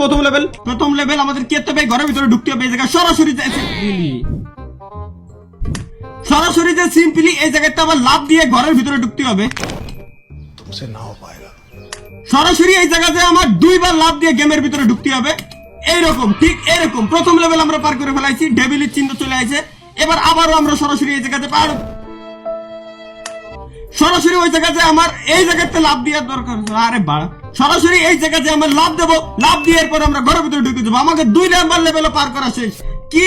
প্রথম লেভেল আমাদের কি করতে হবে, ঘরের ভিতরে ঢুকতে হবে। এই জায়গায় সরাসরি যে সিম্পলি এই জায়গাটা আবার লাভ দিয়ে ঘরের ভিতরে ঢুকতে হবে। সরাসরি এই জায়গাতে আমার 2 বার লাভ দিয়ে গেমের ভিতরে ঢুকতে হবে। এইরকম, ঠিক এরকম প্রথম লেভেল আমরা পার করে ফেলাইছি, ডেভিলের চিহ্ন চলে আসে। এবার আবারও আমরা সরাসরি এই জায়গাতে সরাসরি ওই জায়গাতে আমার এই জায়গাতে লাভ দেওয়ার দরকার। আরে বাড়া, সরাসরি এই জায়গাতে আমরা লাভ দেবো, লাভ দিয়ে এরপর আমরা ঘরের ভিতরে ঢুকে যাবো। আমাকে 2 নাম্বার লেভেলে পার করা শেষ। কি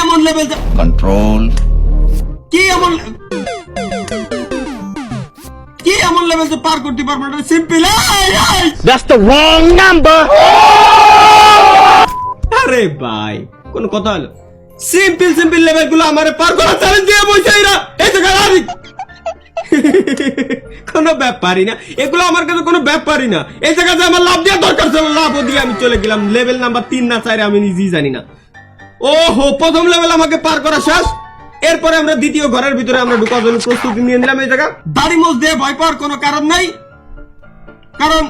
এমন লেভেল কন্ট্রোল, কি এমন লেভেল যে পার করতে পারবো না? Simple. That's the wrong number. আরে ভাই, কোন কথা হলো? সিম্পল লেভেল গুলো আমারে পার করা চ্যালেঞ্জ দিয়ে বসে এরা এই জায়গায় কোনো ব্যাপারই না, এগুলো আমার কাছে কোনো ব্যাপারই না। এই জায়গাতে আমার লাভ দেওয়ার দরকার ছিল, লাভ দিয়ে আমি চলে গেলাম লেভেল নাম্বার 3 না 4 আমি নিজেই জানি না। ওহো, প্রথম লেভেল আমাকে পার করা শেষ। এরপরে আমরা দ্বিতীয় ঘরের ভিতরে আমরা ঢোকার জন্য প্রস্তুতি নিয়ে নিলাম। এই জায়গা দাড়ি মোজ দিয়ে ভয় পাওয়ার কোনো কারণ নাই, কারণ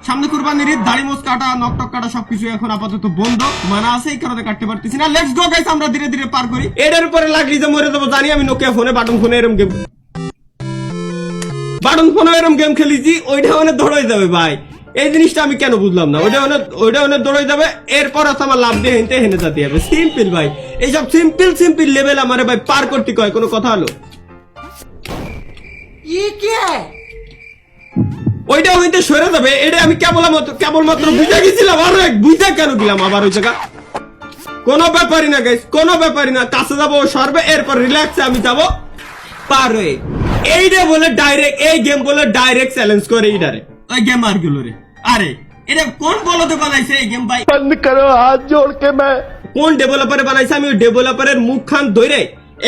সামনে কুরবানির ঈদ, দাড়ি মোজ কাটা, নকটক কাটা সবকিছু এখন আপাতত বন্ধ, মানা আছে, এই কারণে কাটতে পারতেছি না। লেটস গো গাইস, আমরা ধীরে ধীরে পার করি। এটার উপরে লাগলি যে মরে যাবো জানি আমি। নোকিয়া ফোনে, বাটন ফোনে এরম গেম খেলেছি, ওইটা অনেক দৌড়াই যাবে ভাই। এই জিনিসটা আমি কেন বুঝলাম না। ওইটা অনেক দৌড়াই যাবে, এরপর আছে আমার লাভ দিয়ে হেনতে হেনে যেতে হবে। সিম্পল ভাই, এইসব সিম্পল লেভেল আমারে ভাই পার করতে কয়, কোনো কথা হলো? ওইটা হইতে সরে যাবে, এটা আমি কেবলমাত্র বুঝে গেছিলাম। আর বুঝে কেন গেলাম আবার ওই জায়গা? কোনো ব্যাপারই না গাইস, কোনো ব্যাপারই না। কাছে যাবো সরবে, এরপর রিল্যাক্সে আমি যাবো পার হয়ে। এইটা বলে ডাইরেক্ট, এই গেম বলে ডাইরেক্ট চ্যালেঞ্জ করে এইটারে, ওই গেম আর গুলো রে। আরে এটা কোন বলতে বানাইছে এই গেম ভাই? बंद करो हाथ जोड़ के मैं। কোন ডেভেলপারে বানাইছে? আমি ওই ডেভেলপারের মুখ খান ধরে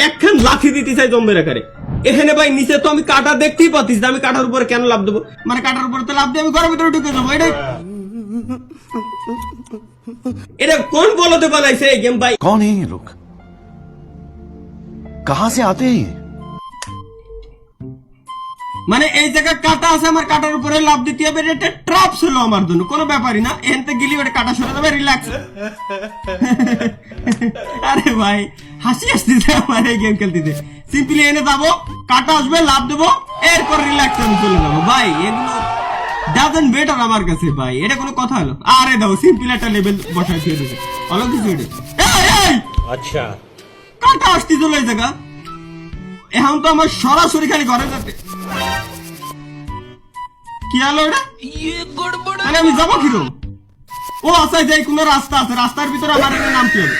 একখান লাথি দিতে চাই জম্বের আকারে। এখানে ভাই নিচে তো আমি কাটা দেখতেই পাচ্ছিস, আমি কাটার উপরে কেন লাভ দেবো? মানে কাটার উপরে তো লাভ দিয়ে আমি ঘরের ভিতরে ঢুকে যাবো। এটা কোন বলতে বানাইছে এই গেম ভাই? कौन है ये लोग, कहां से आते हैं? মানে এই জায়গা কাটা আছে, আমার কাটার উপরে লাভ দিতে হবে। এটা ট্র্যাপ ছিল আমার জন্য, কোনো ব্যাপারই না। এনতে গেলি ওটা কাটা সরে যাবে, রিল্যাক্স। আরে ভাই হাসি আসতেছে আমার এই গেম খেলতে। সিম্পলি এনে যাবো, কাটা আসবে, লাভ দেবো, এরপর রিল্যাক্স আমি চলে যাবো। ভাই এগুলো ডাজেন্ট বেটার আমার কাছে ভাই, এটা কোনো কথা হলো? আরে দাও, সিম্পল একটা লেভেল বসাই দিয়ে দিয়েছে, ভালো কিছু এটা। अच्छा, কাটা আসতে চলে এই জায়গা। এখন তো আমার সরাসরি খালি ঘরে যেতে। কি হলো এটা? তাহলে আমি যাবো কিরম? ও আচ্ছা, যাই কোনো রাস্তা আছে, রাস্তার ভিতরে আমার নামতে হবে।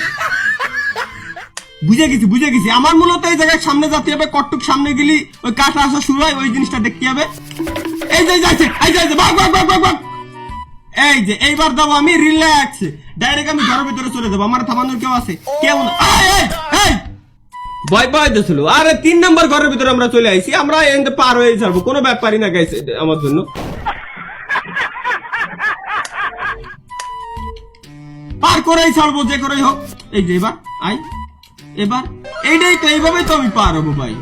বুঝে গেছি। আমার মূলত এই জায়গায় সামনে যেতে হবে, কটটুক সামনে গেলি ওই কাটা আসা শুরু হয়, ওই জিনিসটা দেখতে হবে। এই যে যাচ্ছে, ভাগ। এই যে এইবার যাবো আমি রিল্যাক্স, ডাইরেক্ট আমি ঘরের ভিতরে চলে যাবো। আমার থামানোর কেউ আছে? কেউ না। ভয় পাইতেছিল। আরে 3 নাম্বার ঘরের ভিতরে আমরা চলে আইছি, আমরা এখানে পার হয়ে যাবো, কোনো ব্যাপারই না গাইস আমার জন্য। পার করেই ছাড়বো, যে করেই হোক। এই যে এবার এইটাই তো, এইভাবেই তো আমি পার হবো ভাই।